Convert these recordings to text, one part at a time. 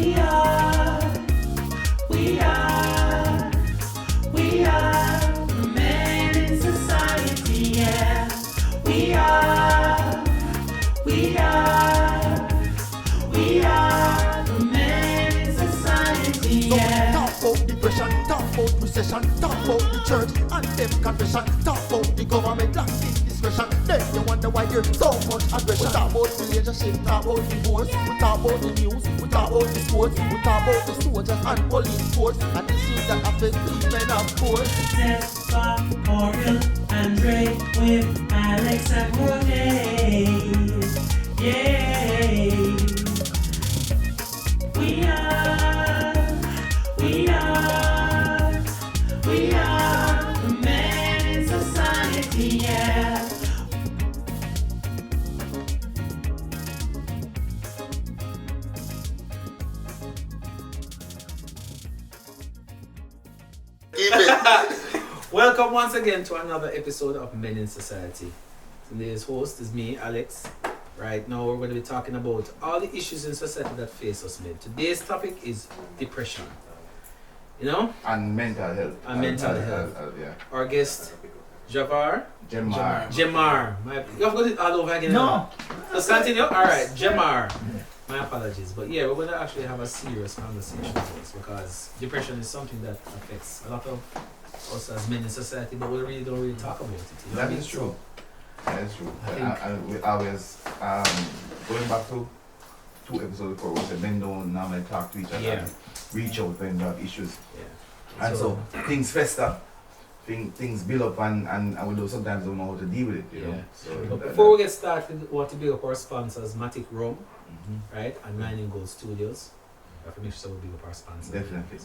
We are, we are, we are the men in society, yeah. We are, we are, we are the men in society, yeah. Talk about depression, talk about recession, talk about the church and them confession, talk about the government lacking discretion. Then you wonder why there's so much aggression. We talk about relationship, talk about divorce, we talk about the news, we talk about the sports, we talk about the soldiers and police force, and issues that affect women of course. Zephyr, Oriel, Andre with Alex and Renee. Yay! We are, we are, we are the men in society, yeah. Keep it. Welcome once again to another episode of Men in Society. Today's host is me, Alex. Right now we're going to be talking about all the issues in society that face us men. Today's topic is depression. You know? And mental health. And mental health. Yeah. Our guest, Jamar. Jamar. You have got it all over again. No. Let's continue. Alright, Jamar. My apologies. But yeah, we're going to actually have a serious conversation about this because depression is something that affects a lot of us as men in society, but we really don't really talk about it. You know what I That mean? is true. That is true. I think- And we always, going back to 2 episodes before, we said men don't normally talk to each other Yeah. and reach out when they have issues. Yeah. And so things fester, things build up and we do sometimes don't know how to deal with it, you know. Yeah. So But that- before we get started, we want to build up our sponsors, Matic Rum, Mhm. right, and Mining Gold Studios. We have to make sure we build up our sponsors. Definitely.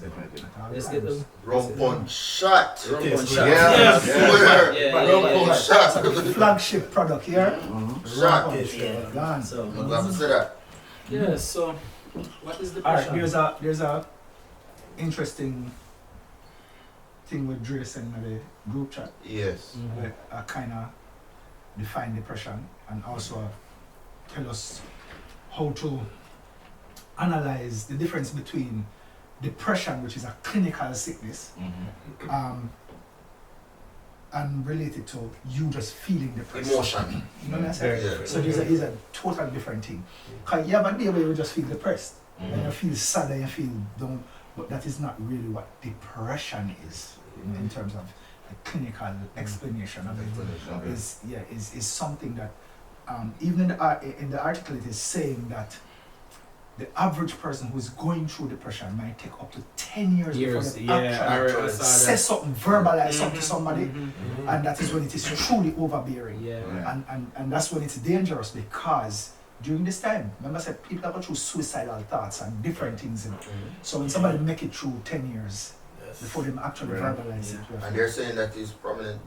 Let's get them. Rum punch shot. Rum Yes. Punch shot. Yeah. Yeah. Swear. Yeah. Rum punch shot. Flagship product here. Shot. Yeah. Gone. So, I'm glad to say that. yeah, so what is Alright, depression? there's a interesting thing with Dre sent me the group chat Yes. Mhm. where I kinda define depression and also tell us how to analyze the difference between depression, which is a clinical sickness, Mhm. and related to you just feeling depressed. Emotion. You know what I'm saying? Yeah. So there's a total different thing. Cause you have a day where you just feel depressed and you Mhm. feel sad and you feel down, but that is not really what depression is in terms of the clinical explanation of it. Okay. Is something that even in the article it is saying that the average person who is going through depression might take up to 10 years before Years, they yeah, actually I saw say that. something, verbalize something to somebody, Mhm. and that is when it is truly overbearing. Yeah. Yeah. And that's when it's dangerous because during this time, remember I said people go through suicidal thoughts and different things. So when somebody make it through 10 years before them actually Right. verbalize it. you have And to- they're saying that it's prominent,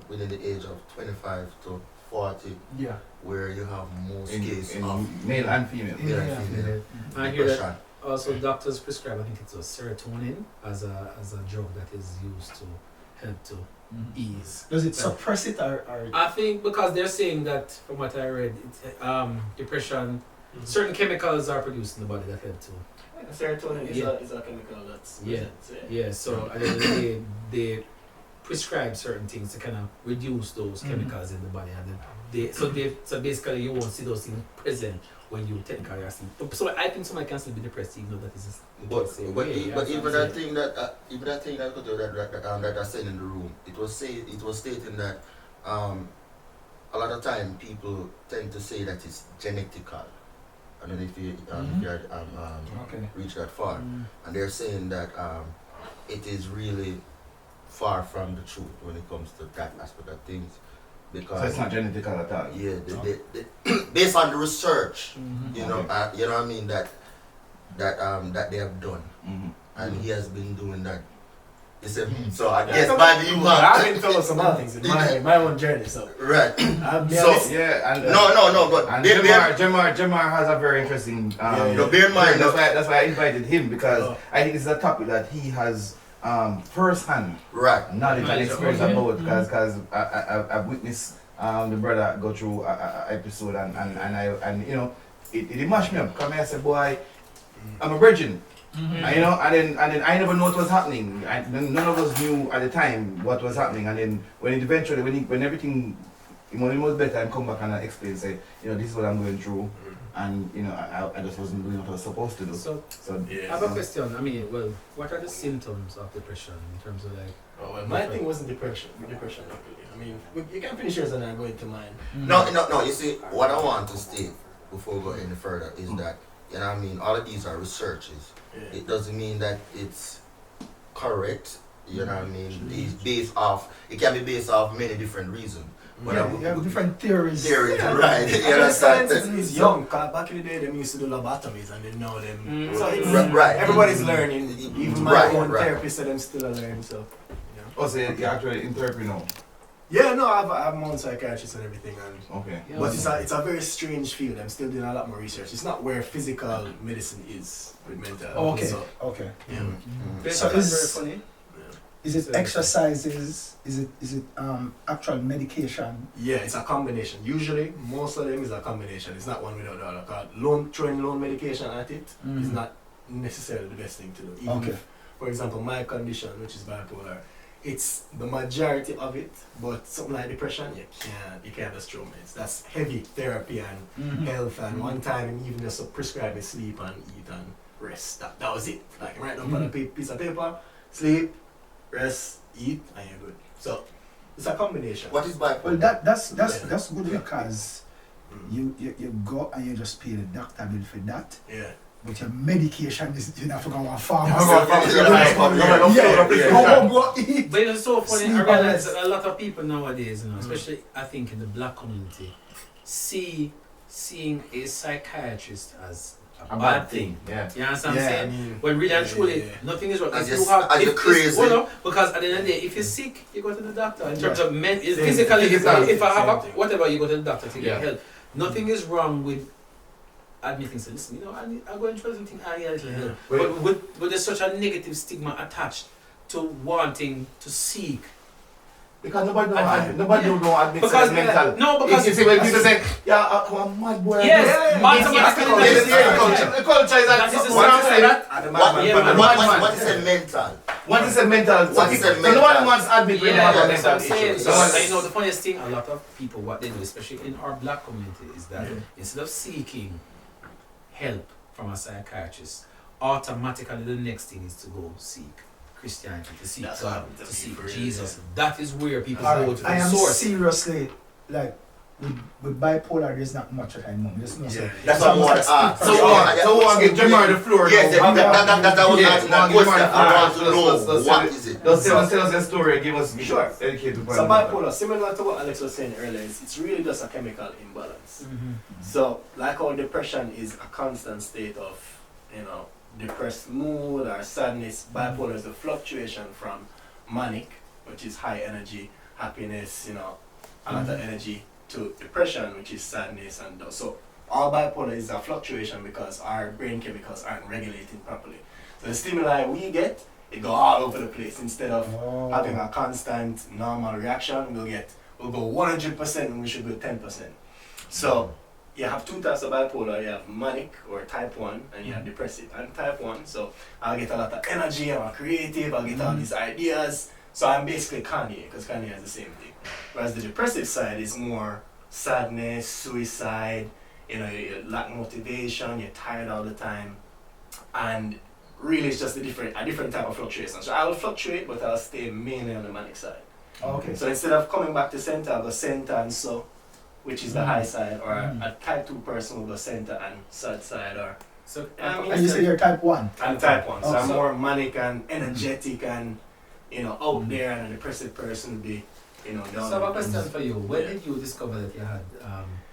within the age of 25 to 40, yeah. where you have most In cases of male and female. male Yeah. and female I hear that depression. also doctors prescribe, I think it's a serotonin as a drug that is used to help to ease. Does it suppress it or I think because they're saying that from what I read, depression, certain chemicals are produced in the body that help to. Serotonin Yeah. is a chemical that's Yeah. present, Yeah, so at the end of the day, they prescribe certain things to kind of reduce those chemicals in the body, and then so basically you won't see those things present when you technically are sleep. So I think somebody can still be depressed even though that is the But, same but, way, e- yeah, but that's even what that I'm saying. thing that I said in the room, it was stating that a lot of time people tend to say that it's genetical. I don't know if you if you had okay. reached that far, and they're saying that it is really far from the truth when it comes to that aspect of things, because So it's not genetical at all. yeah, based on the research, Mhm. you know what I mean, that they have done, Mhm. and he has been doing that. He said, so I Yeah. guess by the I've been told some other things in my own journey, so right. I've been So- Yeah, and No, but and bear- Jamar has a very interesting. no, bear in mind, That's why I invited him because Oh. I think it's a topic that he has first-hand right. knowledge and Knowledge, experience okay. about because I've witnessed the brother go through a episode and you know it mashed me up. Come here, I said, boy, I'm a virgin. And, you know, and then I never knew what was happening. None of us knew at the time what was happening. And then when it eventually, when everything, when it was better, I come back and I explain, say, you know, this is what I'm going through. And, you know, I just wasn't doing what I was supposed to do. So, Yeah. I have a question. I mean, well, what are the symptoms of depression in terms of like? Oh, well, my thing wasn't depression. Depression, really. I mean, you can finish yours and I go into mine. No. You see, what I want to state before we go any further is that, you know what I mean, all of these are researches. Yeah. It doesn't mean that it's correct, you know what I mean? These based off, it can be based off many different reasons. Yeah, you have different theories. Theories, Yeah, right? You And the science understand? is young. 'Cause back in the day, them used to do lobotomies and they know them. Mm. So it's, Right. everybody's learning. Even my Right, own right. therapist said them still are learning. So, you know. Oh, so you're actually in therapy now? Yeah, no, I have my own psychiatrist and everything. And Okay. Yeah. but it's a very strange field. I'm still doing a lot more research. It's not where physical medicine is with mental health. Okay. So, Okay. yeah. It's So very is- funny. Is it exercises? Is it actual medication? Yeah, it's a combination. Usually, most of them is a combination. It's not one without the other. 'Cause throwing loan medication at it is not necessarily the best thing to do. Even Okay. if, for example, my condition, which is bipolar, it's the majority of it, but something like depression, you can't just throw meds. That's heavy therapy and health. And one time, even just prescribe me sleep and eat and rest. That was it. Like right down on a piece of paper, sleep, rest, eat, and you're good. So it's a combination. What is bipolar? Well, that's Yeah. good because you go and you just pay the doctor bill for that. Yeah. But your medication is you have to go to a pharmacy. Go eat. But it's so funny. I Sleep realize and that a lot of people nowadays, you know, especially I think in the black community, seeing a psychiatrist as a bad thing. Yeah. You understand what I'm I saying? mean, When really and yeah, truly, yeah. nothing is wrong. As If you're- you have, as you're if crazy. hold on, because at the end of the day, if you're sick, you go to the doctor. In terms of Same- physically, if I have a, same thing. whatever, you go to the doctor to get Yeah. help. Nothing is wrong with admitting, say, listen, you know, I'm going through something, I need a little help. Wait. But there's such a negative stigma attached to wanting to seek. Because nobody Yeah. don't admit Because it's mental. no, because you see when people say, yeah, I'm mad boy. yes, Yeah, automatically yeah, that is The culture is That is the what I'm same saying. that. At the What, moment, Yeah, what, man. what, what is a mental? What is a mental? What is a So no mental? one wants to admit when you Yeah, have a that's what I'm mental saying. issue. So, No one- you know, the funniest thing, a lot of people, what they do, especially in our black community, is that Yeah. instead of seeking help from a psychiatrist, automatically the next thing is to go seek Christianity, to seek That's God, what happened to to me seek for real, Jesus. That is where people go Alright, to I the am source. seriously like with bipolar. There's not much that I know. Just know. Yeah. That's So what I want to speak ask. for So yourself. we want to give Jamar the floor. Yes, now. that was Yeah, asking that one, give question. her the I want floor. to know, Let's what tell is it? Just tell us your story. Give us Sure. educate people. So bipolar, similar to what Alex was saying earlier, it's really just a chemical imbalance. So, like how depression is a constant state of, you know, depressed mood or sadness, bipolar is a fluctuation from manic, which is high energy, happiness, you know, a lot of energy, to depression, which is sadness and those. So, all bipolar is a fluctuation because our brain chemicals aren't regulating properly. So, the stimuli we get, it go all over the place instead of Oh. having a constant normal reaction. We'll go 100% when we should go 10%. So you have two types of bipolar. You have manic or type 1 and you have depressive. I'm type 1, so I'll get a lot of energy, I'm creative, I'll get all these ideas. So I'm basically Kanye, because Kanye has the same thing. Whereas the depressive side is more sadness, suicide, you know, you lack motivation, you're tired all the time. And really it's just a different type of fluctuation. So I'll fluctuate, but I'll stay mainly on the manic side. Okay. So instead of coming back to center, I'll go center and so, which is the high side, or a type 2 person will go center and sad side, or So, And you say you're type 1. I'm type 1. So Oh, I'm so- more manic and energetic and, you know, out there, and a depressive person would be, you know, down. so I have a question for you. When did you discover that you had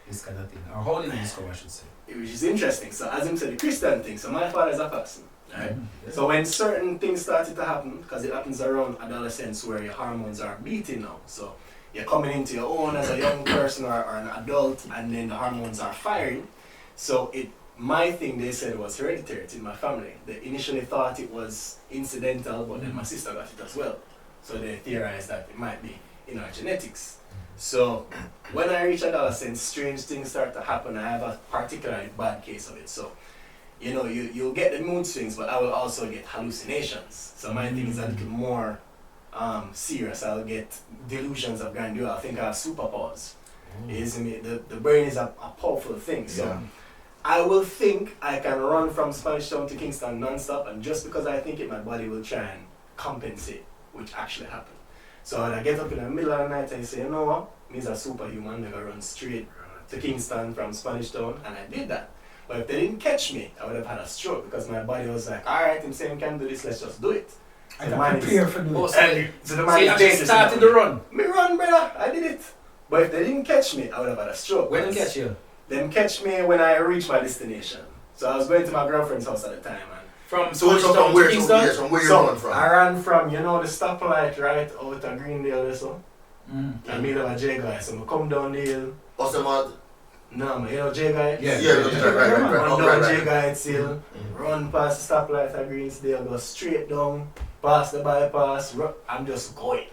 this kind of thing? Or how did you discover, I should say? Which is interesting. So as him said, the Christian thing. So my father is a person. Right? So when certain things started to happen, because it happens around adolescence where your hormones are beating now. So you're coming into your own as a young person or an adult, and then the hormones are firing. So my thing, they said, was hereditary. It's in my family. They initially thought it was incidental, but then my sister got it as well. So they theorized that it might be in our genetics. So when I reach adolescence, strange things start to happen. I have a particularly bad case of it. So you'll get the mood swings, but I will also get hallucinations. So my thing is a little more serious. I'll get delusions of grandeur. I think I have superpowers. Isn't it? The brain is a powerful thing. So Yeah. I will think I can run from Spanish Town to Kingston non-stop, and just because I think it, my body will try and compensate, which actually happened. So when I get up in the middle of the night and say, you know what, me's a superhuman, I'm gonna run straight to Kingston from Spanish Town, and I did that. But if they didn't catch me, I would have had a stroke because my body was like, alright, I'm saying can do this, let's just do it. I So can mine is- prepare for doing Oh, it. so, So the so man you is actually dangerous. started the run. Me run, brother, I did it. But if they didn't catch me, I would have had a stroke. When did catch you? Them catch me when I reached my destination. So I was going to my girlfriend's house at the time, and From So it's from where? From where you so run from? I ran from, the stoplight right out of Greendale or so. Mm. I meet up a J guy, so I come down the hill. Osama. No, man, J guy? Yeah, yeah, right. Run Oh, down right. J guy hill, Mm. run past the stoplight at Greensdale, go straight down, past the bypass. I'm just going.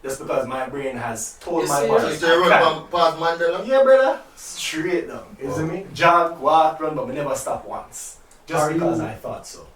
Just because my brain has told You my see, body. So you I run can't. past Mandela? Yeah, brother. Straight down. You see Wow. me? Jog, walk, run, but we never stop once. Just Are because you- I thought so.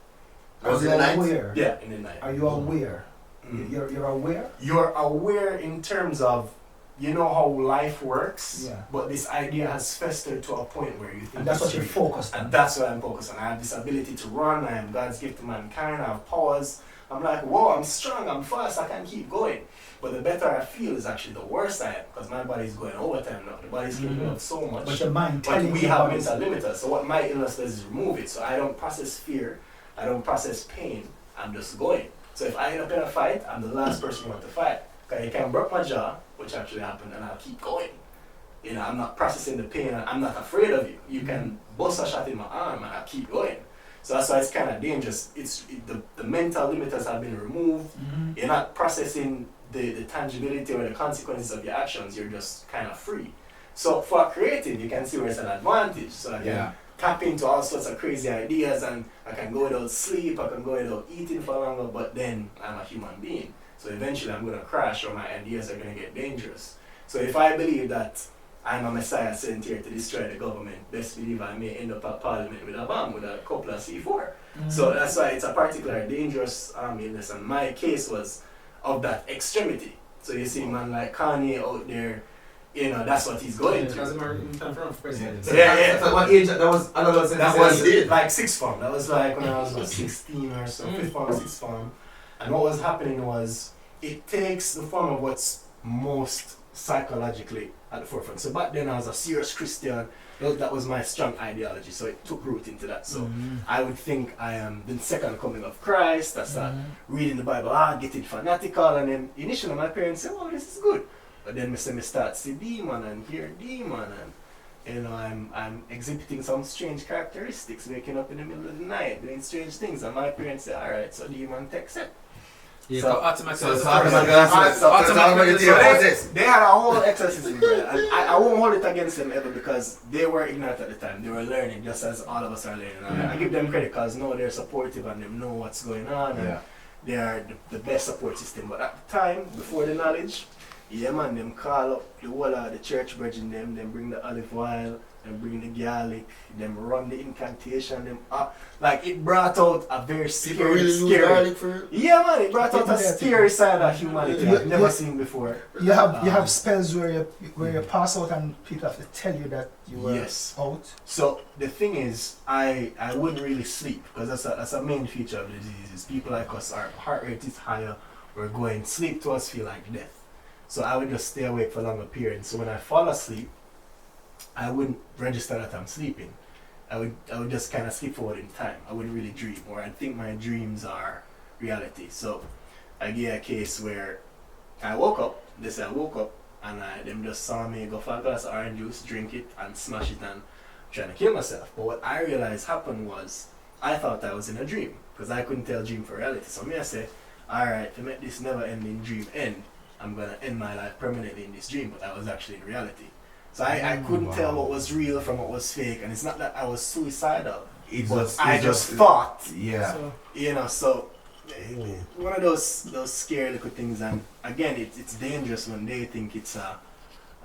Was Are it you night? aware? Yeah, in the night. Are you aware? Mm. You're aware? You're aware in terms of, you know how life works, Yeah. but this idea has festered to a point where you think And that's it's what you're real. focused on. And that's what I'm focused on. I have this ability to run. I am God's gift to mankind. I have powers. I'm like, whoa, I'm strong. I'm fast. I can keep going. But the better I feel is actually the worse I am because my body is going overtime now. The body's capable of so much. But your mind But telling we you have about it. mental limiters. So what my illness does is remove it. So I don't process fear. I don't process pain. I'm just going. So if I end up in a fight, I'm the last person you want to fight. Because you can break my jaw, which actually happened, and I'll keep going. I'm not processing the pain. I'm not afraid of you. You can bust a shot in my arm, and I'll keep going. So that's why it's kind of dangerous. The mental limiters have been removed. Mhm. You're not processing the tangibility or the consequences of your actions. You're just kind of free. So for creative, you can see where it's an advantage. So I can tap into all sorts of crazy ideas, and I can go without sleep, I can go without eating for longer, but then I'm a human being. So eventually I'm going to crash or my ideas are going to get dangerous. So if I believe that I'm a messiah sent here to destroy the government, best believe I may end up at parliament with a bomb, with a couple of C4. So that's why it's a particular dangerous illness, and my case was of that extremity. So you see man like Kanye out there, that's what he's going Because through. I'm time for president. Yeah. So what age that was? Adolescent. That Yeah, was he did. like sixth form. That was like when I was 16 or so, fifth form, sixth form. And what was happening was it takes the form of what's most psychologically at the forefront. So back then I was a serious Christian. That was my strong ideology. So it took root into that. So I would think I am the second coming of Christ. I start reading the Bible, getting fanatical, and then initially my parents said, "Oh, this is good." But then me start see demon and hear demon, and I'm exhibiting some strange characteristics, waking up in the middle of the night, doing strange things, and my parents say, "All right, so demon takes it." Yeah, So- automatically. So automatically. They had a whole exorcism, bro. And I won't hold it against them ever because they were ignorant at the time. They were learning just as all of us are learning. And I give them credit because now they're supportive and they know what's going on. And Yeah. they are the best support system. But at the time, before the knowledge, yeah man, them call up the whole of the church brethren, them bring the olive oil, them bring the garlic, them run the incantation, them like it brought out a very People really use scary. garlic for it? Yeah man, it brought out a Yeah. scary side of humanity Yeah. I've never Yeah. seen before. You have spells where you pass out and people have to tell you that you were Yes. out. So the thing is, I wouldn't really sleep because that's a main feature of the disease. Is people like us, our heart rate is higher. We're going sleep to us feel like death. So I would just stay awake for longer periods. So when I fall asleep, I wouldn't register that I'm sleeping. I would just kind of skip forward in time. I wouldn't really dream, or I'd think my dreams are reality. So I get a case where I woke up. They say I woke up, and them just saw me go for a glass of orange juice, drink it, and smash it, and trying to kill myself. But what I realized happened was I thought I was in a dream because I couldn't tell dream from reality. So me I say, all right, to make this never-ending dream end, I'm gonna end my life permanently in this dream. But I was actually in reality. So I couldn't tell what was real from what was fake, and it's not that I was suicidal, but I just thought, Yeah. So, so one of those scary little things. And again, it's dangerous when they think it's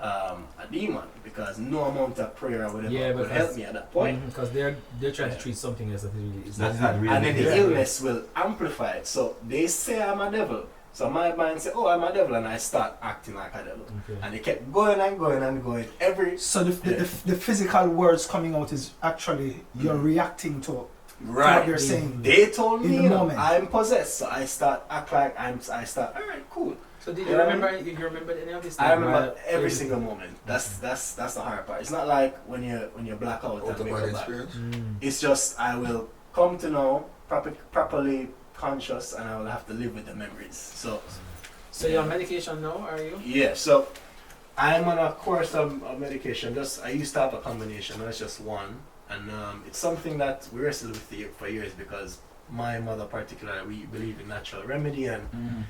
a demon because no amount of prayer or whatever Yeah, would because- help me at that point. Because they're trying Yeah. to treat something else that really is That's not really. And then the Yeah. illness will amplify it. So they say I'm a devil. So my mind say, oh, I'm a devil, and I start acting like a devil. Okay. And they kept going and going and going. So the physical words coming out is actually you're reacting to Right. what they're saying. They told In me, the you know, moment. I'm possessed. So I start act like I start, all right, cool. So did you Yeah. remember? You remember any of this? I remember While- every single moment. That's the hard part. It's not like when you black out and Out of wake my up back. experience. Mm. It's just I will come to know properly conscious, and I will have to live with the memories. So you're on medication now, are you? Yeah, so I'm on a course of medication. Just I used to have a combination, that's just one, and it's something that we wrestled with for years because my mother particularly, we believe in natural remedy, and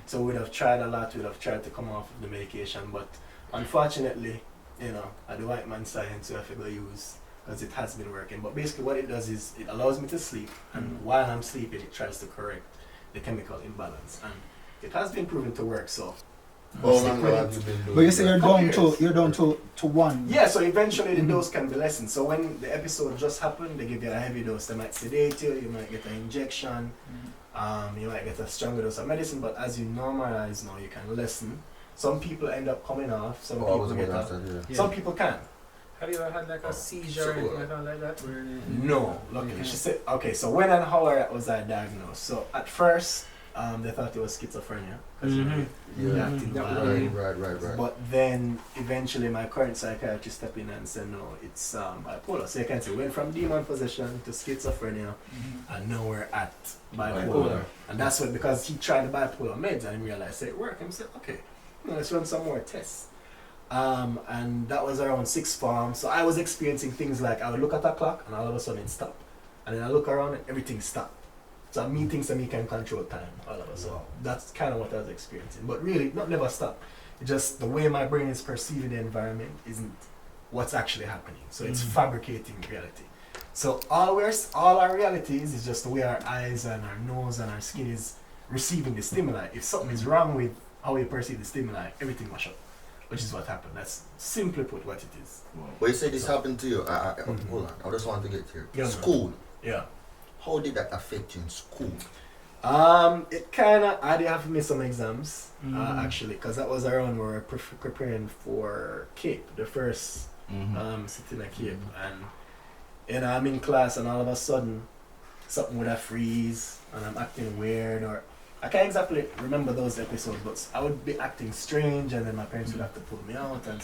so we'd have tried a lot. We'd have tried to come off of the medication, but unfortunately, you know, at the white man science we have to go use because it has been working. But basically, what it does is it allows me to sleep, and while I'm sleeping, it tries to correct the chemical imbalance, and it has been proven to work. So. How long have you been doing But you say that? you're down to one. Yeah, so eventually the Mhm. dose can be lessened. So when the episode just happened, they give you a heavy dose. They might sedate you, you might get an injection, you might get a stronger dose of medicine, but as you normalize now, you can lessen. Some people end up coming off, some Oh, I people was get about off. to say, yeah. Yeah. Some people can. Have you ever had like a seizure or So- anything like that? Where No, luckily. She said, okay, so when and how was I diagnosed? So at first, they thought it was schizophrenia. 'Cause, you know, Mhm. you're Yeah. acting That wild. would Right. But then eventually my current psychiatrist stepped in and said, no, it's bipolar. So you can say, went from demon possession to schizophrenia, and now we're at bipolar. Bipolar. And that's what, because he tried the bipolar meds and he realized it worked. And he said, okay, let's run some more tests. And that was around 6 form. So I was experiencing things like I would look at a clock and all of a sudden it stopped. And then I look around and everything stopped. So me thinks that me can control time all of a sudden. That's kind of what I was experiencing. But really, not never stop. It's just the way my brain is perceiving the environment isn't what's actually happening. So it's fabricating reality. So all our reality is just the way our eyes and our nose and our skin is receiving the stimuli. If something is wrong with how we perceive the stimuli, everything mash up. Which is what happened. That's simply put what it is. But you say this So- happened to you. Mhm. Hold on. I just want to get here. Yeah, man. School. Yeah. How did that affect you in school? It kind of, I did have to miss some exams, Mhm. actually, because that was around where we were preparing for CAPE, the first sitting at CAPE. And, you know, I'm in class and all of a sudden, something would have freeze and I'm acting weird, or I can't exactly remember those episodes, but I would be acting strange and then my parents would have to pull me out, and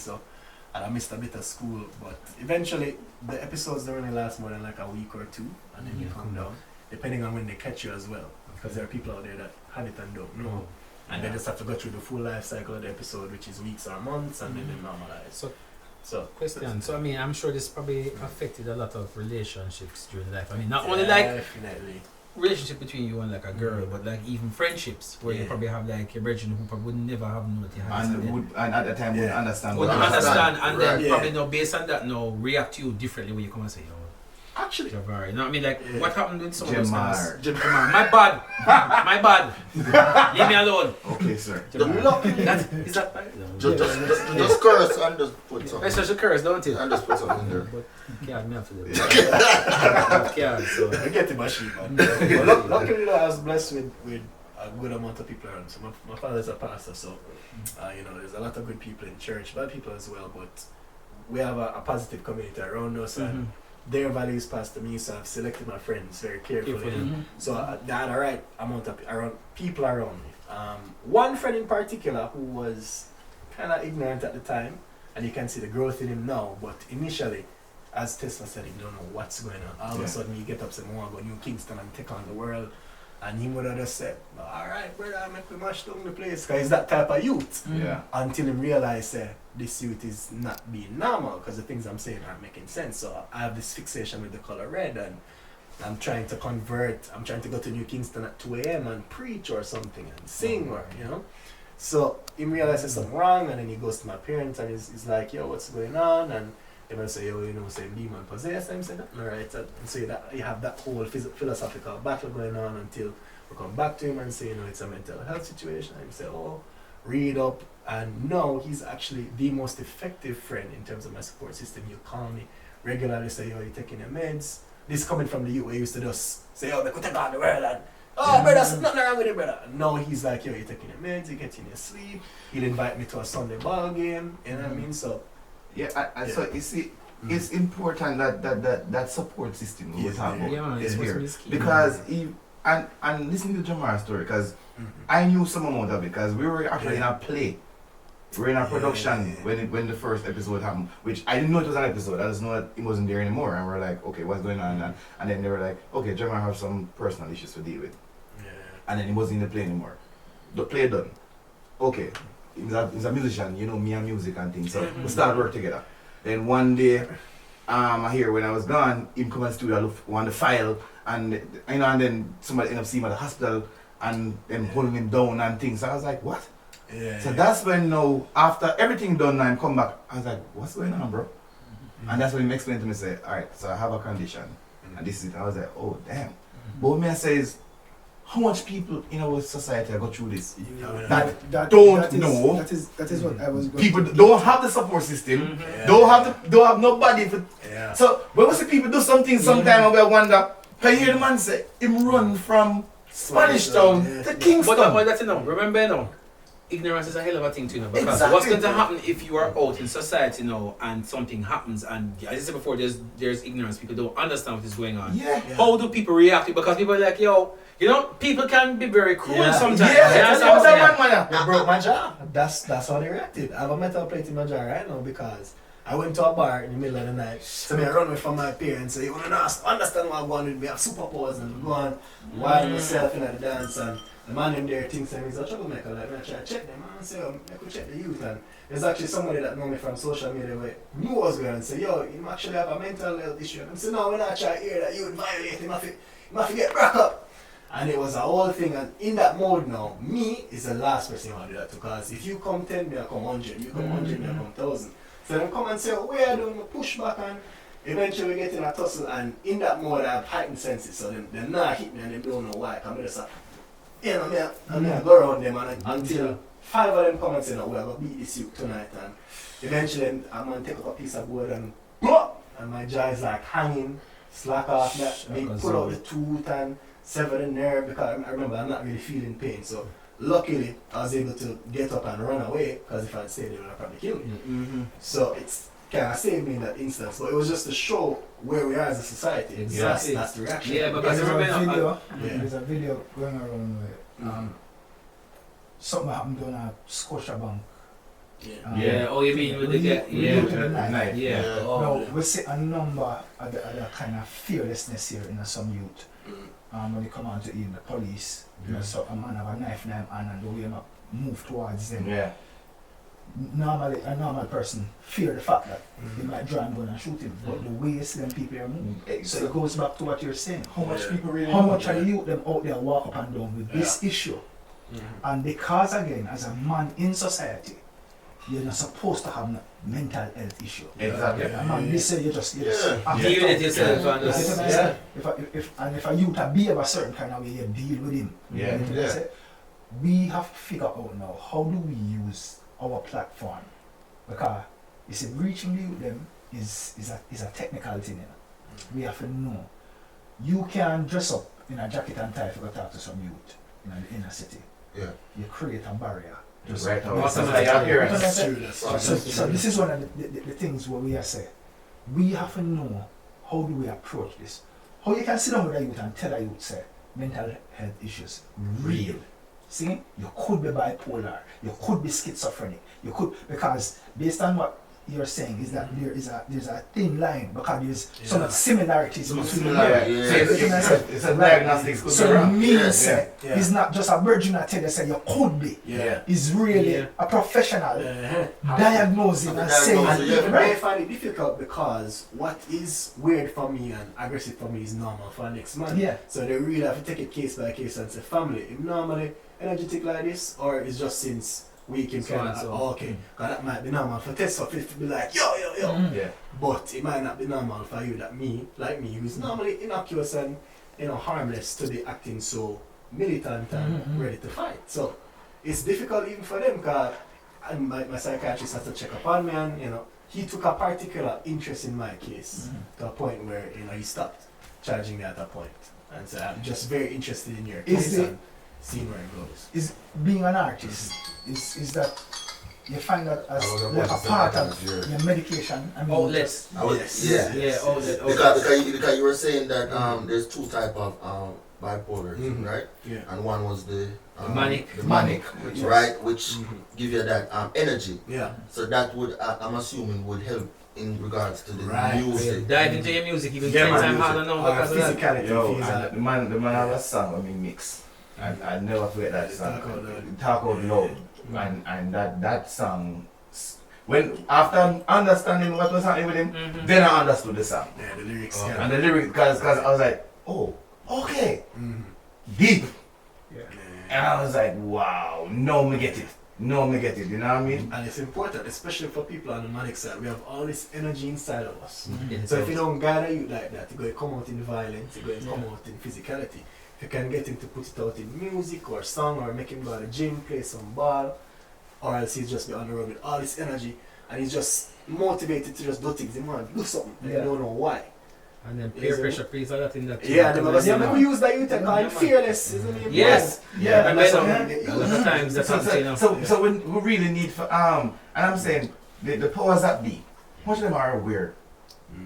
I missed a bit of school. But eventually, the episodes don't really last more than like a week or two, and then you come down, depending on when they catch you as well. Because there are people out there that have it and don't know. And they just have to go through the full life cycle of the episode, which is weeks or months, and then they normalize. So, So, question. So I mean, I'm sure this probably affected a lot of relationships during life. I mean, not only like definitely. relationship between you and like a girl, but like even friendships where you Yeah. probably have like your brethren who probably would never have known that you had And at the time would Yeah. understand would what understand, and then Right. probably Yeah. now based on that now react to you differently when you come and say, yo, Actually, Javari. You know what I mean? Like Yeah. what happened with some of those Jamar. guys? Jamar. My bad. My bad. Leave me alone. Okay, sir. Jamar. That, is that right? No. Just curse and just put something. It's such a curse, don't it? And just put something in there. But can't me after that. Can't, so. I get the machine, man. But luckily, though, I was blessed with a good amount of people around. So my father's a pastor, so you know, there's a lot of good people in church, bad people as well. But we have a positive community around us, and their values pass to me. So I've selected my friends very carefully. So they had a right amount of people around me. One friend in particular who was kind of ignorant at the time, and you can see the growth in him now. But initially, as Tesla said, he don't know what's going on. All of a sudden, he get up and say, "I want to go New Kingston and take on the world." And he would have just said, "All right, brother, I make we mash down the place." Because he's that type of youth. Yeah. Until he realized this youth is not being normal, because the things I'm saying aren't making sense. So I have this fixation with the color red, and I'm trying to convert. I'm trying to go to New Kingston at 2 a.m. and preach or something and sing, or you know. So he realizes something wrong, and then he goes to my parents and he's like, "Yo, what's going on?" And they might say, "Yo, you know, say demon possessed." I'm saying, "All right." And so that you have that whole philosophical battle going on until we come back to him and say, "You know, it's a mental health situation." And he say, "Oh, read up." And now he's actually the most effective friend in terms of my support system. You call me regularly, say, yo, you taking your meds. This coming from the youth where he used to just say, yo, we could take on the world and oh, brother, there's nothing wrong with it, brother. Now he's like, yo, you're taking your meds, you're getting your sleep. He'll invite me to a Sunday ball game, you know what I mean? So, So you see, it's important that support system we were talking about Yeah, man, is it's here. what's key. Because and listen to Jamar's story, because I knew some amount of it, because we were actually in a play. We were in a production when the first episode happened, which I didn't know it was an episode. I just know that it wasn't there anymore. And we're like, okay, what's going on? And then they were like, okay, Jamar has some personal issues to deal with. And then he wasn't in the play anymore. The play done. Okay, he's a musician, you know, me and music and things. So we started work together. Then one day, I hear when I was gone, him come to the studio, look on the file, and you know, and then somebody ended up seeing him at the hospital and them holding him down and things. So I was like, what? So that's when now, after everything done and come back, I was like, what's going on, bro? And that's when he explained to me, say, alright, so I have a condition, and this is it. I was like, oh, damn. But what me I say is, how much people in our society go through this? That don't know. That is what I was going People to don't have the support system, don't have nobody. So when we see people do something sometime, we wonder, can you hear the man say, him run from Spanish Town to Kingston? But that's enough. Remember now, ignorance is a hell of a thing to know, because Exactly. what's going to happen if you are out in society now and something happens, and as I said before, there's ignorance, people don't understand what is going on. Yeah. How do people react? Because people are like, yo, you know, people can be very cruel Yeah. sometimes. Yeah, You understand what I'm saying? man. They broke my jaw. That's how they reacted. I have a metal plate in my jaw right now because I went to a bar in the middle of the night. So I run away from my parents. So you want to understand what I'm going with me. I have superpowers and go on wild myself in the dance. And the man in there thinks he's a troublemaker. Like, I try to check them. I say, I could check the youth. And there's actually somebody that know me from social media where knew what was going on and say, yo, you actually have a mental health issue. And I say, no, we're not trying to hear that you would violate him. You have to get back up. And it was a whole thing, and in that mode now, me is the last person who do that, because if you come 10, me I come 100, you come 100, me I come 1,000. So they come and say, we are doing a push back, and eventually we get in a tussle, and in that mode I have heightened senses, so they're not hit me and they don't know why, because I just like, you know, I go around them and until 5 of them come and say, no, we're going to beat this youth tonight, and eventually I'm going to take up a piece of wood and my jaw is like hanging, slack off, me pull out the tooth and severed the nerve, because I remember I'm not really feeling pain. So luckily I was able to get up and run away, because if I'd stayed they would have probably killed me. So it's kind of saved me in that instance. But it was just to show where we are as a society. Exactly. That's the reaction. Yeah, because There's a video going around where something happened on a Scotiabank. Yeah, oh, you mean with the get, we do it in the night. Night. Yeah. Yeah. Oh. Now, we see a number of the kind of fearlessness here in some youth. When they come out to in the police, you know, so a man have a knife in him and the way him move towards them. Yeah. Normally, a normal person fear the fact that they might draw him gun and shoot him, but the way you see them people are moving. So it goes back to what you're saying. How much people really How know? much of the youth them out there walk up and down with this issue? And because again, as a man in society, you're not supposed to have mental health issue. Exactly. A man, they say you just act Deal with out. it yourself and You just, see what I'm saying? If a youth behave a certain kind of way, you deal with him. Yeah. You know what I'm saying? We have to figure out now, how do we use our platform? Because you see, reaching the youth them is a technical thing. You know? We have to know. You can dress up in a jacket and tie if you go talk to some youth in the inner city. Yeah. You create a barrier. Right now. Awesome. It's like appearance. That's true. That's true. So this is one of the things where we are saying, we have to know how do we approach this. How you can sit down with a youth and tell a youth, say, mental health issues, real. See, you could be bipolar, you could be schizophrenic, you could, because based on what you're saying is that there's a thin line, because there's so much similarities between Similar, them. yeah. It's a diagnostics. could be So wrong. me say, Yeah. it's not just a virgin that tell you say you could be. Yeah. It's really Yeah. a professional Uh-huh. diagnosing and Diagnosing, saying, And yeah. even I find it difficult because what is weird for me and aggressive for me is normal for the next man. Yeah. So they really have to take it case by case and say, family, if normally energetic like this, or it's just since we can So kind and of, so. okay, because that might be normal for Tess for Fifth to be like, yo. Yeah. But it might not be normal for you that like me, who's normally innocuous and, harmless, to be acting so militant and ready to fight. So it's difficult even for them, because and my psychiatrist had to check upon me, and he took a particular interest in my case to a point where he stopped charging me at that point, and said, I'm just very interested in your case and seeing where it goes. Is being an artist, is that you find that as I was like about a to say part that of as your medication? I mean, Outlets. Yeah. Yeah, outlets. Because you were saying that there's two type of bipolar, right? Yeah. And one was the Manic. the manic, Yes. right? Which give you that energy. Yeah. So that would, I'm assuming, would help in regards to the Right. music. Dive into your music even Yeah, 10 man, times music. harder now Or because of that. physicality. Yo, feels and like- the man have a song when we mix. I never forget that song. Talk Out Loud. Talk Out Loud. And that song, when after understanding what was happening with him, then I understood the song. Yeah, the lyrics. Okay. And the lyrics, because I was like, oh, okay, Mhm. deep. Yeah. And I was like, wow, no me get it. No me get it, you know what I mean? And it's important, especially for people on the manic side. We have all this energy inside of us. Yeah, So if you don't gather you like that, you're going to come out in violence, you're going to come out in physicality. If you can get him to put it out in music or song or make him go to the gym, play some ball, or else he's just be on the road with all this energy and he's just motivated to just do things. He want to do something and Yeah. you don't know why. And then peer Is it- pressure plays a lot in that too. Yeah, they Because, must you know, we use that you take Yeah, on man. fearless, isn't it? Yes. Yeah, and that's then, what they a lot of times that's what I'm saying. So when we really need for and I'm saying the powers that be, how much of them are aware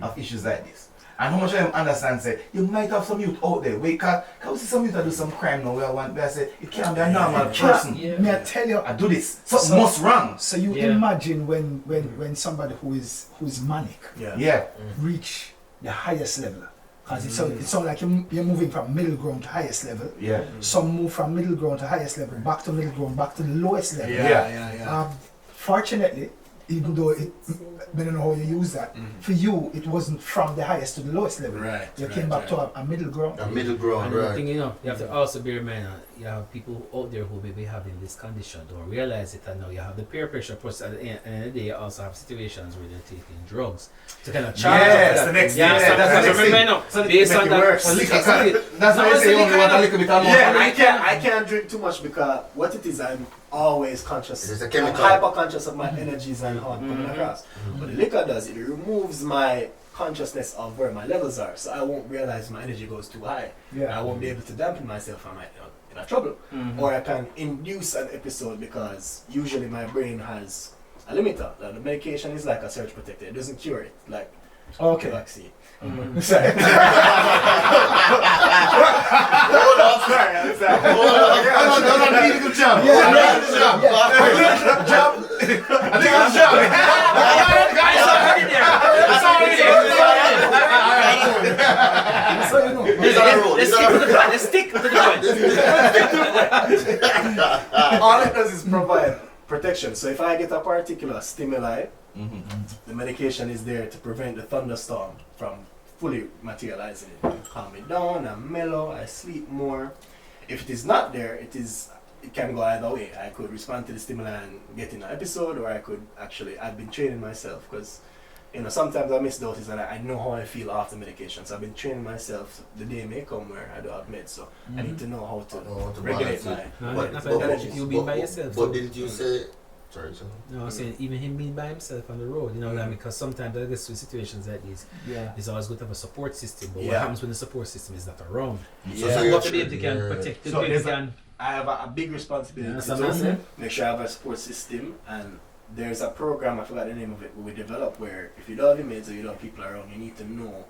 of issues like this? And how much of them understand say you might have some youth out there. We can we see some youth that do some crime now where I say it can't be a normal person. Yeah. May I tell you? I do this. Something So- must wrong. So you Yeah. imagine when somebody who is manic Yeah. Yeah. reach the highest level, because it sounds like you're moving from middle ground to highest level. Yeah. Some move from middle ground to highest level, back to middle ground, back to the lowest level. Yeah. Fortunately, even though I don't know how you use that, for you it wasn't from the highest to the lowest level. Right. You came back to a middle ground. A middle ground, And the right? thing, you have to also bear in mind, you have people out there who may be having this condition, don't realize it, and now you have the peer pressure. Plus, at the end of the day, you also have situations where they're taking drugs to kind of charge Yes, up the for next that. Yeah, thing, that's the next remember thing. now, So based make on it that, worse. That's why I say you only want a little bit of more. Yeah, I can't drink too much because what it is, I'm always conscious. It's a I'm chemical. hyper conscious of my energies and how I'm coming across. But the liquor does, it removes my consciousness of where my levels are, so I won't realize my energy goes too high. Yeah. I won't be able to dampen myself. I might in a trouble, or I can induce an episode because usually my brain has a limiter. Like the medication is like a surge protector; it doesn't cure it, like the Okay. vaccine. Sorry. I'm sorry. No, need a good job. Yeah, I need a good job. Job. I think it's a job. So you know. He's on a roll. He's on a roll. Let's stick to the point. All it does is provide protection. So if I get a particular stimuli, the medication is there to prevent the thunderstorm from fully materializing it. Calm me down, I'm mellow, I sleep more. If it is not there, it can go either way. I could respond to the stimuli and get in an episode, or I could actually, I've been training myself because sometimes I miss doses and I know how I feel after medication. So I've been training myself. The day may come where I don't have meds, so I need to know how to Oh, to regulate balance my. No, But- that's but- why you being by yourself. But so- didn't you say? Sorry, sir. No, I'm saying even him being by himself on the road, like, because sometimes I guess with situations like these, Yeah. it's always good to have a support system. But what Yeah. happens when the support system is not around? Yeah. So So you you're have to be able to can yeah. protect the So people there's a- can. I have a big responsibility Yeah, that's to what I'm saying. make sure I have a support system, and there's a program, I forgot the name of it, we developed where if you don't have mates or you don't have people around, you need to know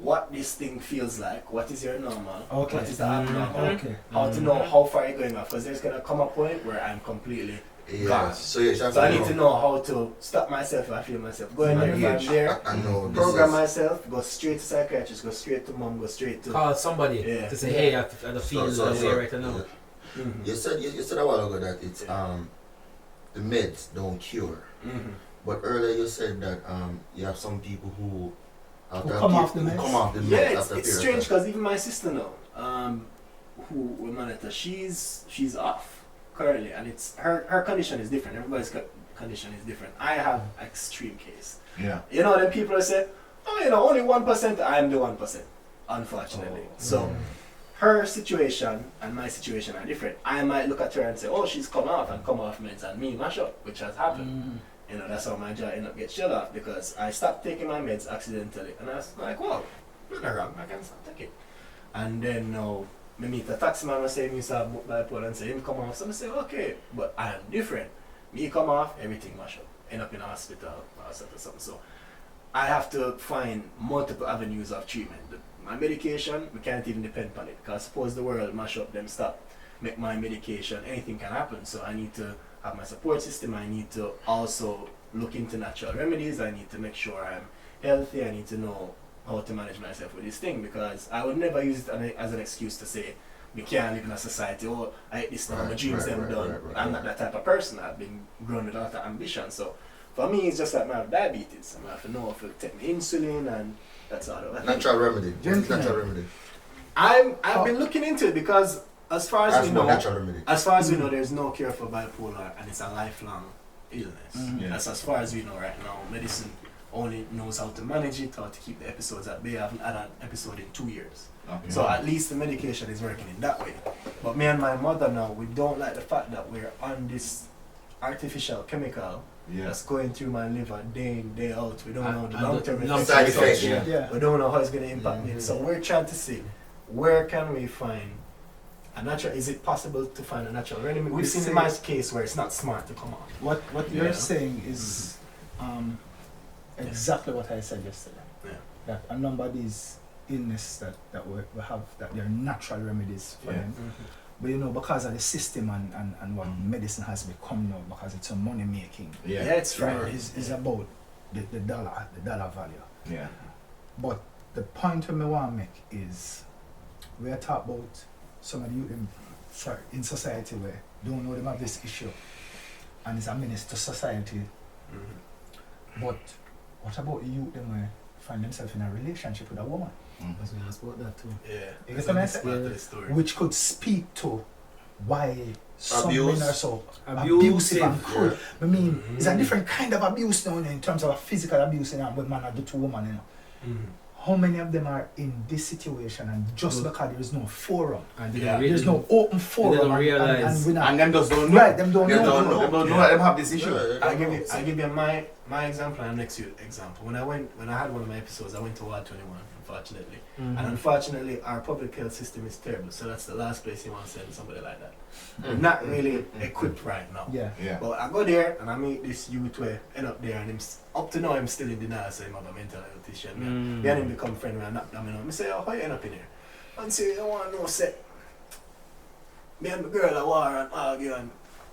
what this thing feels like, what is your normal, Okay. what is the abnormal, Okay. how to know how far you're going off, because there's gonna come a point where I'm completely Yeah. gone. So you have So I to need to know how to stop myself if I feel myself going there. If I'm Engage. there, I know. This program is- myself, go straight to psychiatrist, go straight to mom, go straight to. Call somebody Yeah. to say, hey, I don't feel So- that so- way right now. yeah. Mhm. You said a while ago that it's Yeah. the meds don't cure. Mhm. But earlier you said that you have some people who after come a off the who meds? come off the meds Yeah, it's after a period of strange time. because even my sister now, who we monitor, she's off currently, and it's her condition is different. Everybody's condition is different. I have extreme case. Yeah. Then people say, oh, only 1%. I'm the 1%, unfortunately. So her situation and my situation are different. I might look at her and say, oh, she's come off meds and me mash up, which has happened. You know, that's how my jaw ended up get shut off because I stopped taking my meds accidentally. And I was like, wow, nothing wrong, I can stop taking. And then now, me meet the taxi man and say, me saw bipolar and say, him come off. So I say, okay, but I am different. Me come off, everything mash up. End up in a hospital or something. So I have to find multiple avenues of treatment. My medication, we can't even depend on it. Because suppose the world mash up, them stop, make my medication, anything can happen. So I need to have my support system. I need to also look into natural remedies. I need to make sure I'm healthy. I need to know how to manage myself with this thing. Because I would never use it as an excuse to say, we can't live in a society, oh, I hate this now, my dreams them done. I'm not that type of person. I've been grown with a lot of ambition. So for me, it's just like I have diabetes. I have to know if I take my insulin and that's all. Natural remedy. Natural remedy. I've been looking into it because as far as we know, natural remedy. as far as we know, there's no cure for bipolar and it's a lifelong illness. Yeah. That's as far as we know right now. Medicine only knows how to manage it, how to keep the episodes at bay. I haven't had an episode in 2 years. Okay. So at least the medication is working in that way. But me and my mother now, we don't like the fact that we're on this artificial chemical that's going through my liver day in, day out. We don't know the long-term effects. side effects, of it. Yeah. We don't know how it's going to impact me. So we're trying to see where can we find a natural, is it possible to find a natural remedy? We've seen in my case where it's not smart to come out. What you're saying is exactly what I said yesterday. Yeah. That a number of these illness that we have, that they're natural remedies for them. But you know, because of the system and what medicine has become now, because it's a money making, Yeah, it's right. is about the dollar value. Yeah. But the point I want to make is we are talking about some of the youth in society where don't know them have this issue and it's a menace to society. But what about the youth them where find themselves in a relationship with a woman? I was going to ask about that too. Yeah, You that's get what I a say? part of the story. Which could speak to why some Abuse. men are so Abusive, abusive and cruel. yeah. I mean, it's a different kind of abuse now in terms of a physical abuse when man do to woman, you know. How many of them are in this situation and just because there is no forum, And they Yeah. don't really, there's no open forum, don't realize. and we not, And them just don't know. right, them don't They know. don't know. They don't know that them have this issue. I give you my example and next year example. When I had one of my episodes, I went to Ward 21, unfortunately. And unfortunately our public health system is terrible, so that's the last place you want to send somebody like that. We're not really equipped right now. Yeah. Yeah. But I go there and I meet this youth where end up there and up to now I'm still in denial, so I'm a mental health issue. Me and him become friends and I knock them in. I say, oh, how you end up in here? And say, I want to know, say, me and my girl are war and argue and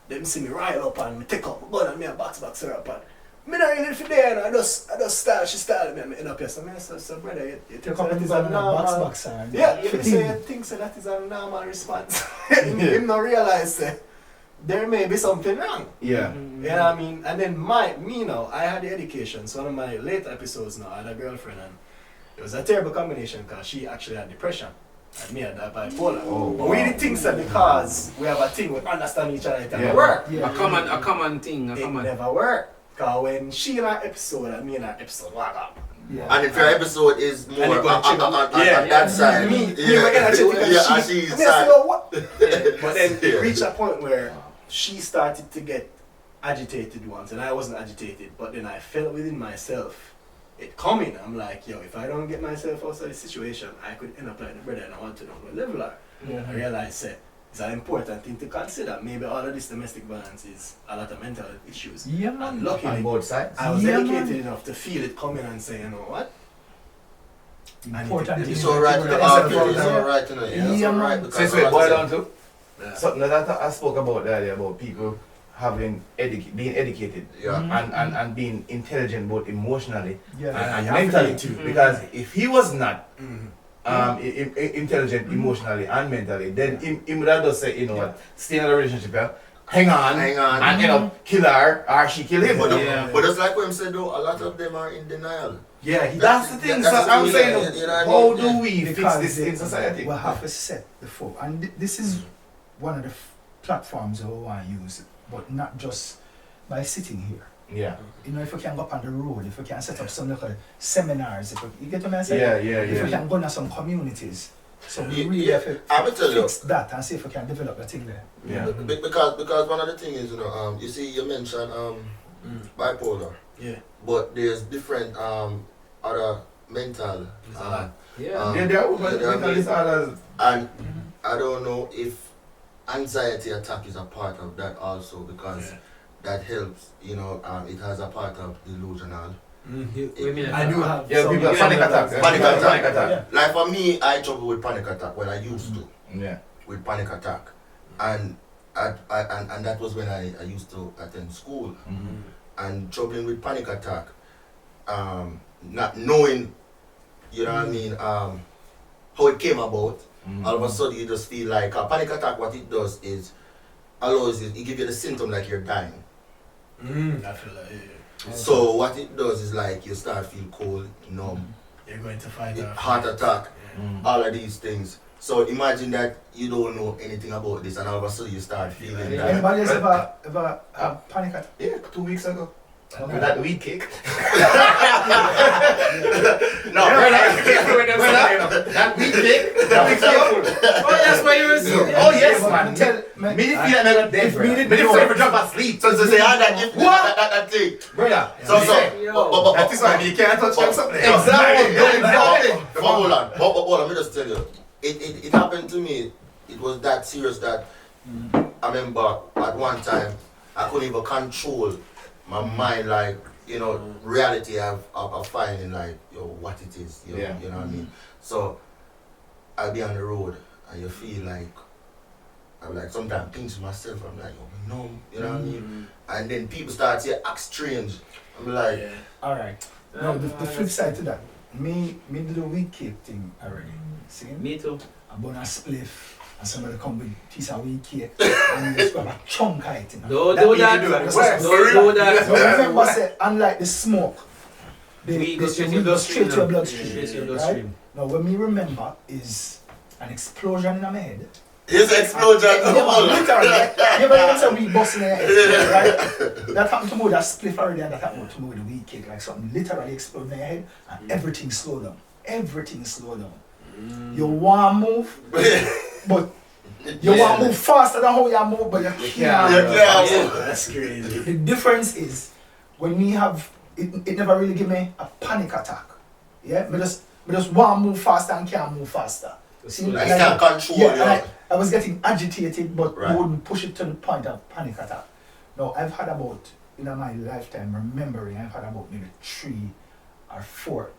them see me rile up and me take up my gun and me a box syrup and me not really for there and I just she started me and me end up here. So I say, so brother, you think Take so up that in is the a normal... and Yeah, you say you think so that is a normal response. Him not realize there may be something wrong. Yeah. You know what I mean? And then me now, I had the education. So one of my later episodes now, I had a girlfriend and it was a terrible combination because she actually had depression and me had that bipolar. Oh, But we didn't think so because we have a thing, we understand each other, it never Yeah. work. Yeah. a common thing, a It common. never work. Because when she in that episode and me in that episode, walk up. Yeah. And if your episode is And more it go on trigger. that Yeah. side, Me we're energetic and yeah, and she, she's and me I say, side. oh, what? But then Yeah. it reached a point where she started to get agitated once and I wasn't agitated, but then I felt within myself it coming. I'm like, yo, if I don't get myself outside the situation, I could end up like the brother and I want to know what level are. I realized it's an important thing to consider. Maybe all of this domestic violence is a lot of mental health issues. Yeah, And man. luckily, On both sides. I was Yeah, educated man. enough to feel it coming and say, you know what? Important It's It's thing. alright to Yeah. argue, it's alright to know. Yeah, It's alright man. So because it's what it boils a lot down of to. Yeah. Something that I spoke about earlier about people having being educated yeah. and being intelligent both emotionally Yeah. and you have to mentally be too. too. Because if he was not Mhm. intelligent emotionally and mentally, then him would have just say, you know what, stay in a relationship, yeah? Hang on, Hang on. and end up kill her or she kill him. But, Yeah. but just like what him said though, a lot of them are in denial. Yeah, That's the thing. That's So the I'm thing, saying, you know what I how mean? do we fix Because this in society? we have to set the foot, and this is one of the platforms we want to use, but not just by sitting here. Yeah, You know, if we can go up on the road, if we can set up some little seminars, you get what I'm saying? yeah, If we yeah. can go into some communities So we really have to I will tell you. fix that and see if we can develop that thing there. Yeah. Because one of the things is, you see, you mentioned bipolar, Yeah. but there's different other mental. There's a lot. Yeah. Yeah, there are mental disorders. And I don't know if anxiety attack is a part of that also, because Yeah. that helps. It has a part of delusional. I do have Yeah, some. people have panic attacks. Panic attack. Panic attack. Yeah. Like for me, I trouble with panic attack. Well, I used to Yeah. with panic attack, and and that was when I used to attend school. And troubling with panic attack, not knowing, what I mean, how it came about. All of a sudden you just feel like a panic attack. What it does is it gives you the symptom like you're dying. I feel like So what it does is like you start feel cold, numb, you're going to fight a heart attack, Yeah. all of these things. So imagine that you don't know anything about this, and all of a sudden you start feeling Yeah. that. Anybody else ever have panic attack? Yeah, 2 weeks ago. Okay. With that weed kick. No, That weed kick. That weed kick. Oh, that's why you were so. Oh yes, But man. tell Me didn't feel like never dead, if bro. me Me didn't didn't know- feel like drop asleep. So say that gift, What? that thing. Brother. So Yo. That is why you can't touch them something. Exactly. Exactly. But hold on. But let me just tell you. It happened to me. It was that serious that I remember at one time I couldn't even control my mind, like, reality of finding like, what it is. Yeah. You know what I mean? So I'll be on the road and you feel like, I'm like sometimes pinch myself, I'm like, no, you know what I mean? And then people start to act strange. I'm like, Yeah. Alright. Now the flip side to that. Me do the weed cake thing already. See? Me too. I burn a spliff and somebody come with a piece of weed cake and you just grab a chunk of it. Don't That do means you that. do it. Don't Works. do that. So remember, say, unlike the smoke, We go straight to weed your goes straight to your bloodstream. bloodstream. Straight to your Right? bloodstream. Now, what me remember is an explosion in my head. it's an explosion. Literally, right? You ever hear some weed busting in your head, right? That happened to me with that spliff already, and that happened to me with the weed cake. Like something literally exploded in your head, and everything slowed down. Everything slowed down. You want to move, but you want to move faster than how you move, but you can't. Yeah. That's crazy. The difference is when we have it never really give me a panic attack. Yeah, me just want to move faster and can't move faster. See, I can't control yeah, you. and I was getting agitated, but Right. you wouldn't push it to the point of panic attack. No, I've had about in my lifetime remembering, I've had about maybe 3 or 4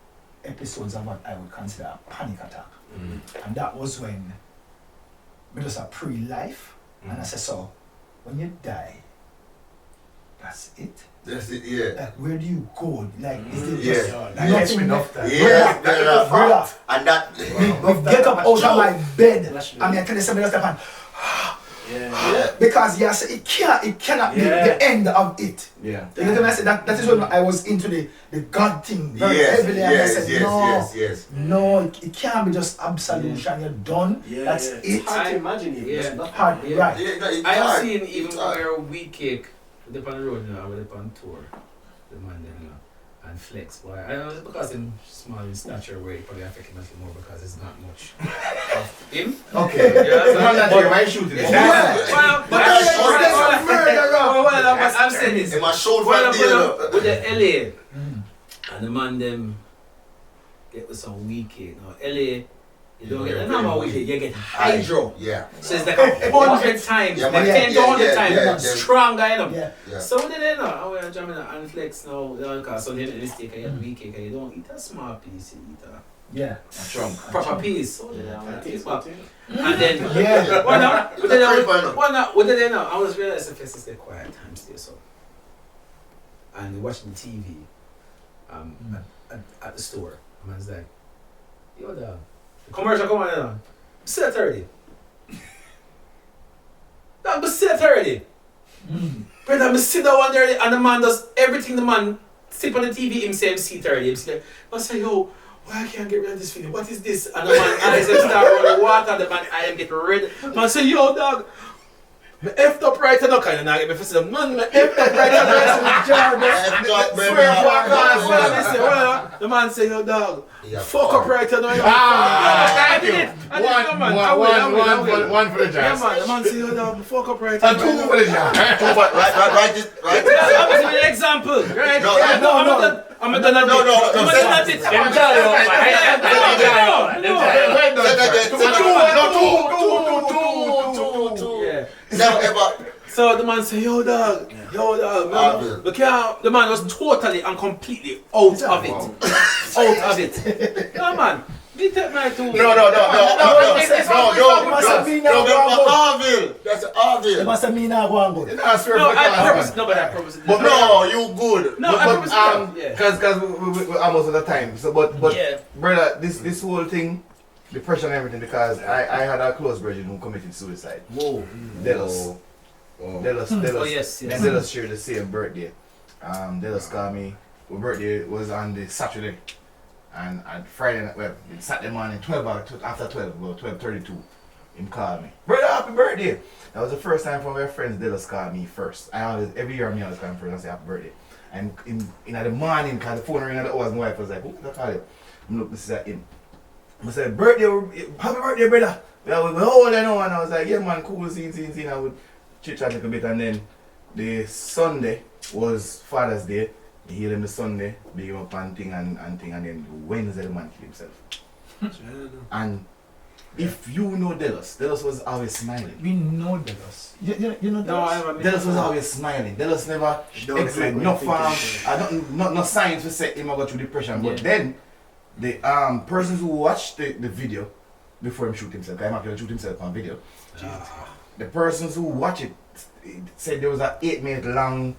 episodes of what I would consider a panic attack, and that was when me just a pre-life, and I said, so when you die, that's it. That's it, yeah. Like, where do you go? Like, is it Yeah. just That nothing gets me there? enough time. Yeah, Brother, and that. we get up out of my bed. Flash me. I mean, I tell you something else, Stefan. Yeah. Because yes, it cannot be Yeah. the end of it. Yeah. You know what I say? That is when I was into the God thing very Yes, heavily, and I said, yes. no, it can't be just absolution. You're done. Yeah, That's yeah. it. It's hard to imagine it. Yeah. It's not Hard, Yeah. right? Yeah, no, it's I have hard. seen even It's hard. where we cake, they on the road now, they on tour, the man them, and flex. Boy, I know it's because him small in stature, where it probably affect him a little more because it's not much of him. Okay. Yeah, The man that you might shoot it. Well, But that's what I'm saying is, In my shoulder, well, right with the LA, and the man them get with some weed cake. Now LA, you don't get a normal weed cake, you get hydro. Yeah. So it's like 100 times, Yeah, like yeah, 10 to 100 yeah, times yeah. stronger, you know. Yeah. Yeah. So what did they know? Oh, we're jamming and flex now. Because so they make a mistake and you have weak cake and you don't eat a small piece, you eat a Yeah. proper piece. So they I have think piece so back. too. And then, Yeah. well, now, It's a great final. what did they know? I was realizing the faces they quiet times there, so. And we're watching TV at the store. And man's like, yo, the commercial come on, you know. Say it already. No, but say it already. Brother, I'm sit down there and the man does everything the man sip on the TV, him say him see it already. I say, yo, why I can't get rid of this feeling? What is this? And the man eyes him start running water, the man I am getting red. Man say, yo dog, me effed up right now, kind of nag me for say, man, me effed up right now. Effed up, baby. Swear for God, well, I say, well, The man say, yo, dog, Yeah. fuck up right here. Ah, I did it. I did it, man. I will. One for the Yeah, jazz. man. The man say, yo, dog, fuck up right here. And two for the jazz. Right, right. I'm giving you an example. Right? No, Yeah, no, I'm done. I'm done a bit. No, I'm done a bit. Let me tell you, Yeah. Never ever. So the man say, yo dog, Arville. look here, the man was totally and completely out of it. Out of it. Yeah man, me take my two. Arville. That's Arville. It must have mean I go and good. No, I purpose, no, but I purpose. But no, you good. No, I purpose. Yeah. Because we almost at the time. So, but Yeah. brother, this whole thing, depression and everything, because I had a close brother who committed suicide. Whoa. Delos. Delos Oh yes, and yes. Delos shared the same birthday. Delos called me. My birthday was on the Saturday. And on Friday night, well, it's Saturday morning, 12 hours, after 12, well, 12:32, him called me. Brother, happy birthday! That was the first time from my friends, Delos called me first. I always, every year, I always call him first and say happy birthday. And in the morning, because the phone rang at the hours, my wife was like, who did I call you? I looked, this is at him. I said, birthday, happy birthday, brother! Well, we old I know, and I was like, yeah man, cool, scene. I would chit-chat a little bit, and then the Sunday was Father's Day. He healed him the Sunday, big him up and thing, and then Wednesday the man killed himself. And if you know Delos was always smiling. We know Delos. You know No, I Delos? haven't. Delos was always smiling. Delos never Don't explained look no like farm, no science to say him go through depression. But Yeah. then the persons who watched the video before him shoot himself, I'm actually shoot himself on video. The persons who watch it said there was an 8-minute long